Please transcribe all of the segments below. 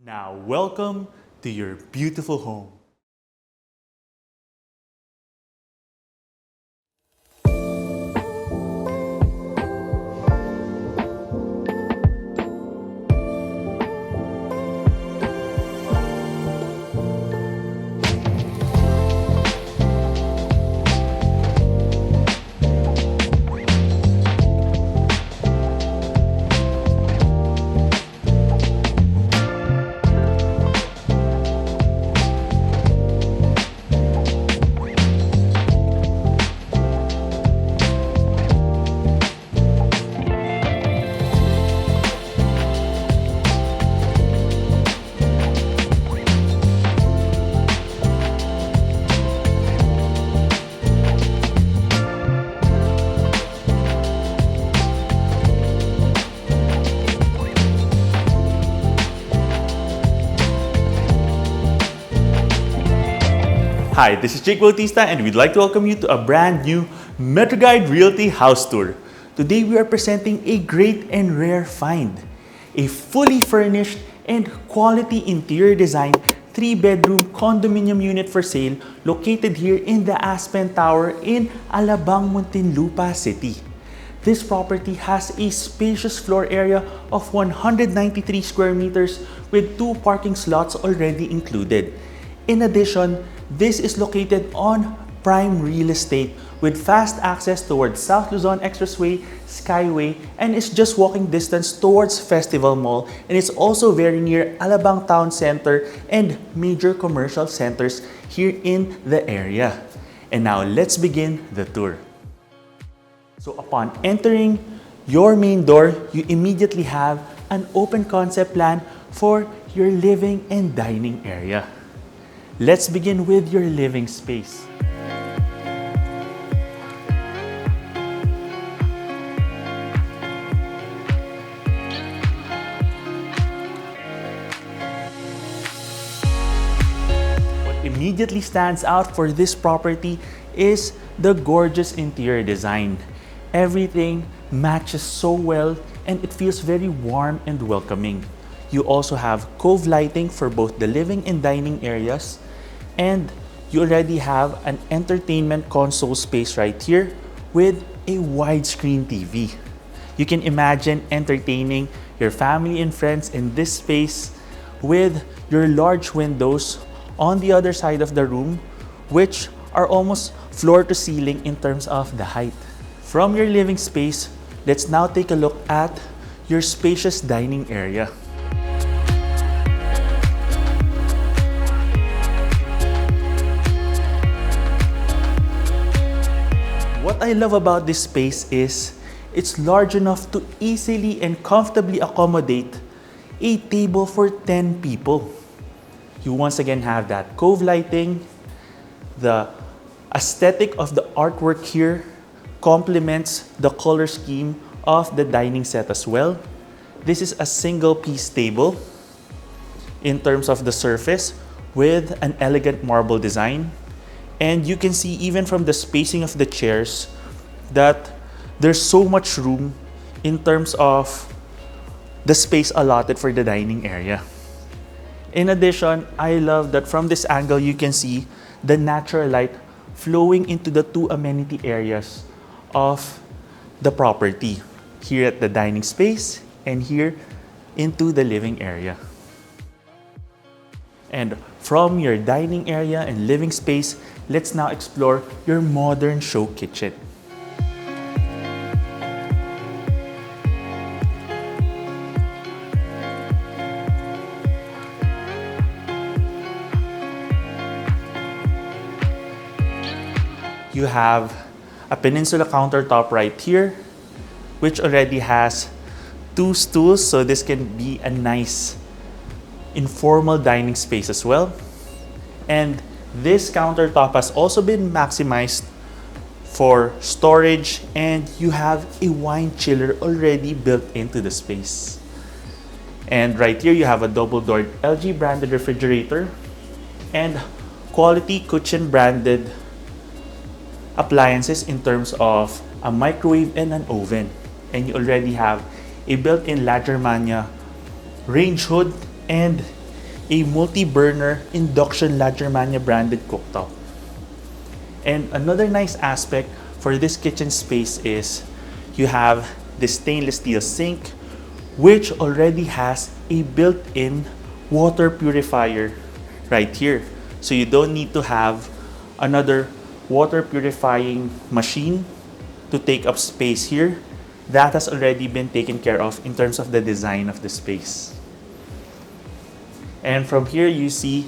Now, welcome to your beautiful home. Hi, this is Jake Bautista and we'd like to welcome you to a brand new MetroGuide Realty house tour. Today we are presenting a great and rare find. A fully furnished and quality interior design 3-bedroom condominium unit for sale located here in the Aspen Tower in Alabang, Muntinlupa City. This property has a spacious floor area of 193 square meters with 2 parking slots already included. In addition, this is located on prime real estate with fast access towards South Luzon Expressway, Skyway, and is just walking distance towards Festival Mall, and it's also very near Alabang Town Center and major commercial centers here in the area. And now let's begin the tour. So upon entering your main door, you immediately have an open concept plan for your living and dining area. Let's begin with your living space. What immediately stands out for this property is the gorgeous interior design. Everything matches so well and it feels very warm and welcoming. You also have cove lighting for both the living and dining areas. And you already have an entertainment console space right here with a widescreen TV. You can imagine entertaining your family and friends in this space with your large windows on the other side of the room, which are almost floor to ceiling in terms of the height. From your living space, let's now take a look at your spacious dining area. What I love about this space is it's large enough to easily and comfortably accommodate a table for 10 people. You once again have that cove lighting. The aesthetic of the artwork here complements the color scheme of the dining set as well. This is a single piece table in terms of the surface with an elegant marble design. And you can see even from the spacing of the chairs that there's so much room in terms of the space allotted for the dining area. In addition, I love that from this angle you can see the natural light flowing into the 2 amenity areas of the property. Here at the dining space and here into the living area. And from your dining area and living space, let's now explore your modern show kitchen. You have a peninsula countertop right here, which already has 2 stools, so this can be a nice informal dining space as well. And this countertop has also been maximized for storage, and you have a wine chiller already built into the space. And right here you have a double-doored LG branded refrigerator and quality kitchen branded appliances in terms of a microwave and an oven. And you already have a built-in Laddermania range hood, and a multi-burner induction La Germania branded cooktop. And another nice aspect for this kitchen space is you have the stainless steel sink, which already has a built-in water purifier right here. So you don't need to have another water purifying machine to take up space here. That has already been taken care of in terms of the design of the space. And from here you see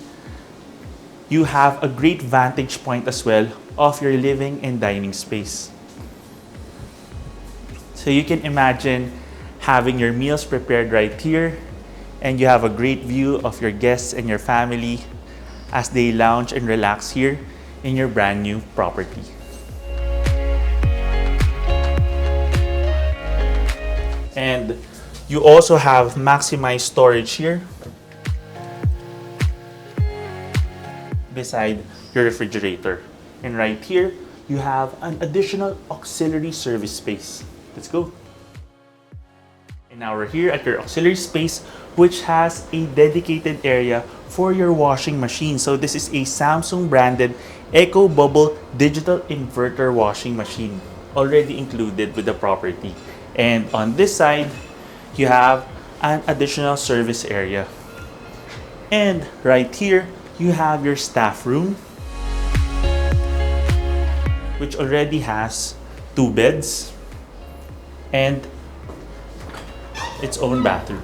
you have a great vantage point as well of your living and dining space. So you can imagine having your meals prepared right here, and you have a great view of your guests and your family as they lounge and relax here in your brand new property. And you also have maximized storage here beside your refrigerator. And right here, you have an additional auxiliary service space. Let's go. And now we're here at your auxiliary space, which has a dedicated area for your washing machine. So this is a Samsung branded Eco Bubble digital inverter washing machine, already included with the property. And on this side, you have an additional service area. And right here, you have your staff room, which already has 2 beds and its own bathroom.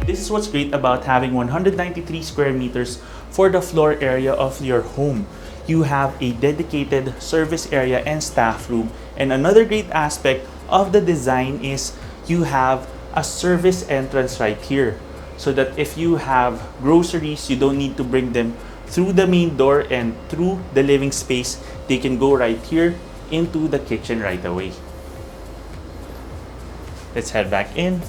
This is what's great about having 193 square meters for the floor area of your home. You have a dedicated service area and staff room. And another great aspect of the design is you have a service entrance right here, so that if you have groceries, you don't need to bring them through the main door and through the living space. They can go right here into the kitchen right away. Let's head back in.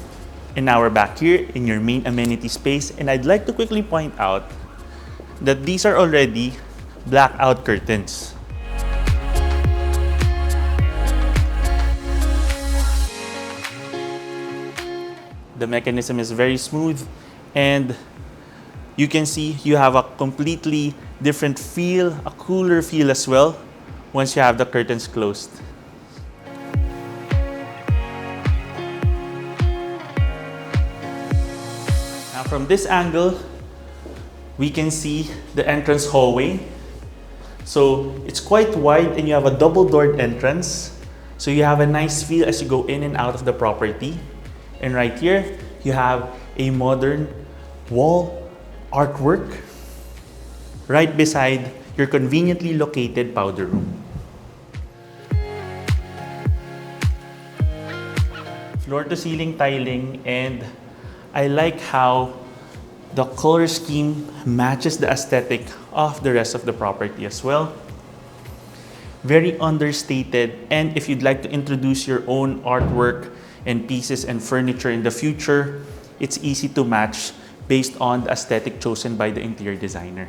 And now we're back here in your main amenity space. And I'd like to quickly point out that these are already blackout curtains. The mechanism is very smooth, and you can see you have a completely different feel, a cooler feel as well once you have the curtains closed. Now from this angle, we can see the entrance hallway. So it's quite wide and you have a double-doored entrance. So you have a nice feel as you go in and out of the property. And right here, you have a modern wall artwork right beside your conveniently located powder room. Floor-to-ceiling tiling, and I like how the color scheme matches the aesthetic of the rest of the property as well. Very understated, and if you'd like to introduce your own artwork and pieces and furniture in the future, it's easy to match based on the aesthetic chosen by the interior designer.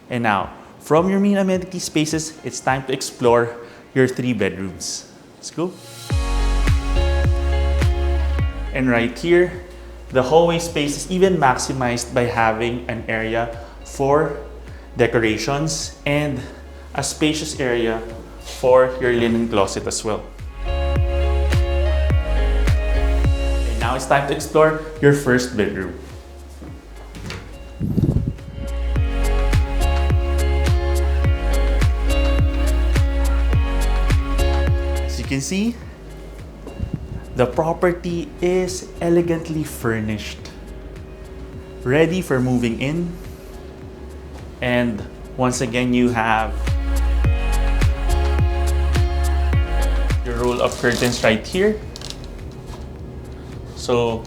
And now, from your main amenity spaces, it's time to explore your 3 bedrooms. Let's go. And right here, the hallway space is even maximized by having an area for decorations and a spacious area for your linen closet as well. And now it's time to explore your first bedroom. As you can see, the property is elegantly furnished, ready for moving in. And once again, you have your roll of curtains right here. So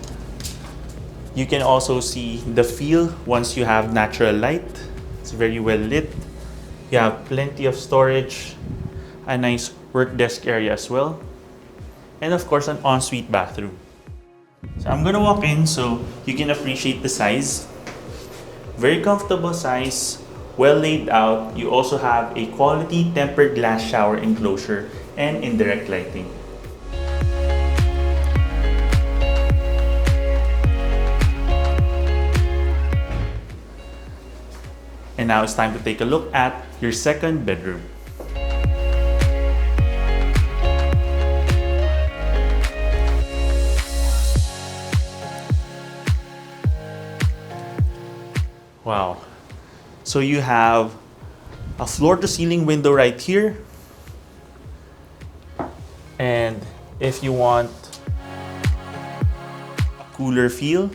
you can also see the feel once you have natural light. It's very well lit. You have plenty of storage, a nice work desk area as well, and of course an ensuite bathroom. So I'm gonna walk in so you can appreciate the size. Very comfortable size, well laid out. You also have a quality tempered glass shower enclosure and indirect lighting. And now it's time to take a look at your second bedroom. Wow. So you have a floor-to-ceiling window right here. And if you want a cooler feel,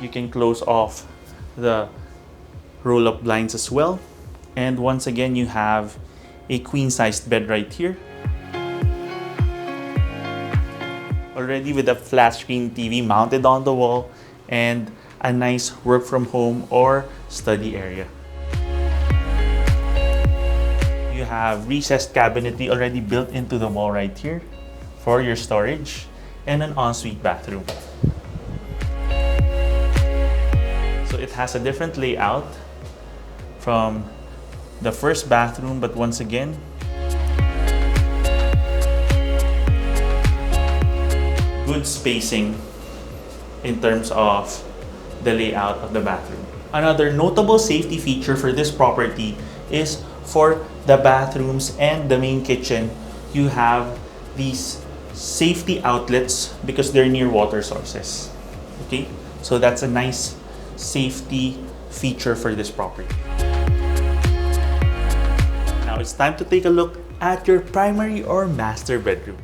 you can close off the roll-up blinds as well. And once again, you have a queen-sized bed right here. Already with a flat screen TV mounted on the wall and a nice work from home or study area. You have recessed cabinetry already built into the wall right here for your storage and an ensuite bathroom. So it has a different layout from the first bathroom, but once again, good spacing in terms of the layout of the bathroom. Another notable safety feature for this property is for the bathrooms and the main kitchen, you have these safety outlets because they're near water sources. Okay, so that's a nice safety feature for this property. Now it's time to take a look at your primary or master bedroom.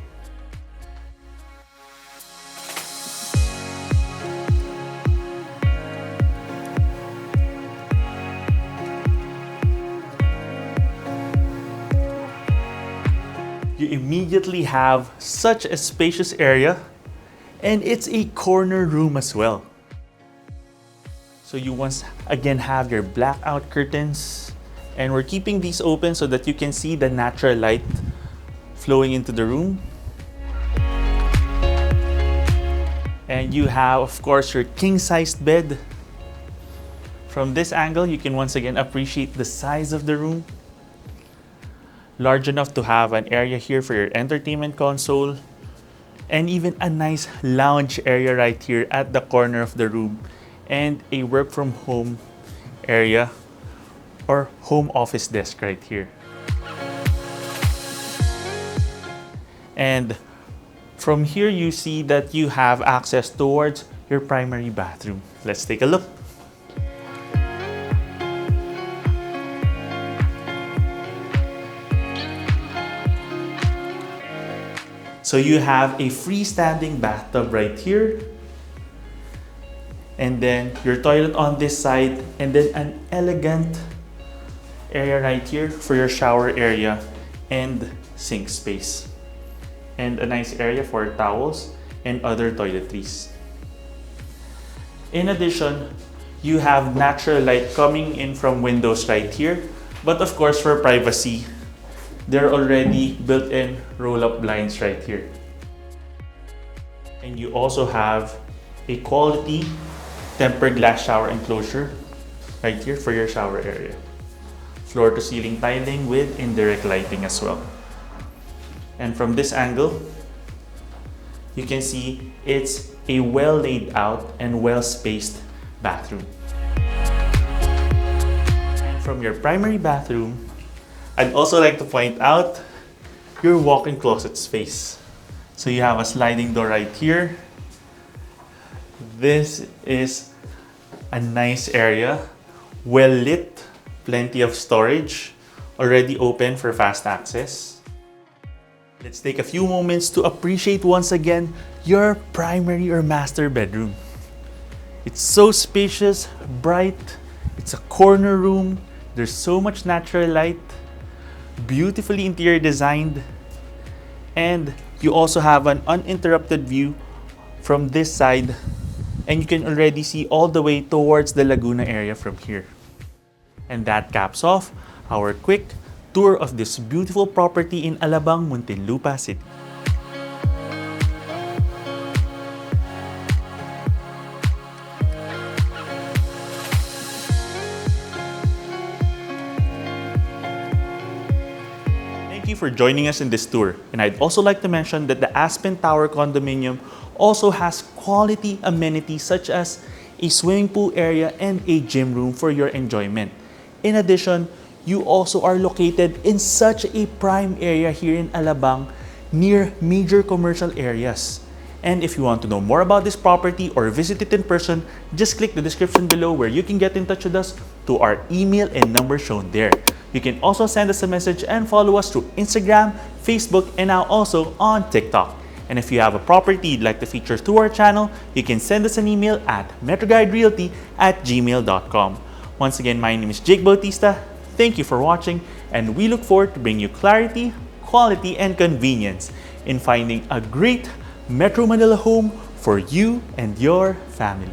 You immediately have such a spacious area, and it's a corner room as well. So you once again have your blackout curtains, and we're keeping these open so that you can see the natural light flowing into the room. And you have, of course, your king-sized bed. From this angle, you can once again appreciate the size of the room. Large enough to have an area here for your entertainment console, and even a nice lounge area right here at the corner of the room, and a work from home area or home office desk right here. And from here you see that you have access towards your primary bathroom. Let's take a look. So you have a freestanding bathtub right here, and then your toilet on this side, and then an elegant area right here for your shower area and sink space, and a nice area for towels and other toiletries. In addition, you have natural light coming in from windows right here, but of course for privacy, there are already built-in roll-up blinds right here. And you also have a quality tempered glass shower enclosure right here for your shower area. Floor-to-ceiling tiling with indirect lighting as well. And from this angle, you can see it's a well laid out and well spaced bathroom. And from your primary bathroom, I'd also like to point out your walk-in closet space. So you have a sliding door right here. This is a nice area, well lit, plenty of storage, already open for fast access. Let's take a few moments to appreciate once again your primary or master bedroom. It's so spacious, bright, it's a corner room, there's so much natural light, beautifully interior designed, and you also have an uninterrupted view from this side, and you can already see all the way towards the Laguna area from here. And that caps off our quick tour of this beautiful property in Alabang, Muntinlupa City. Thank you for joining us in this tour. And I'd also like to mention that the Aspen Tower condominium also has quality amenities such as a swimming pool area, and a gym room for your enjoyment. In addition, you also are located in such a prime area here in Alabang near major commercial areas. And if you want to know more about this property or visit it in person, just click the description below where you can get in touch with us to our email and number shown there. You can also send us a message and follow us through Instagram, Facebook, and now also on TikTok. And if you have a property you'd like to feature through our channel, you can send us an email at metroguiderealty@gmail.com. Once again, my name is Jake Bautista. Thank you for watching, and we look forward to bringing you clarity, quality, and convenience in finding a great Metro Manila home for you and your family.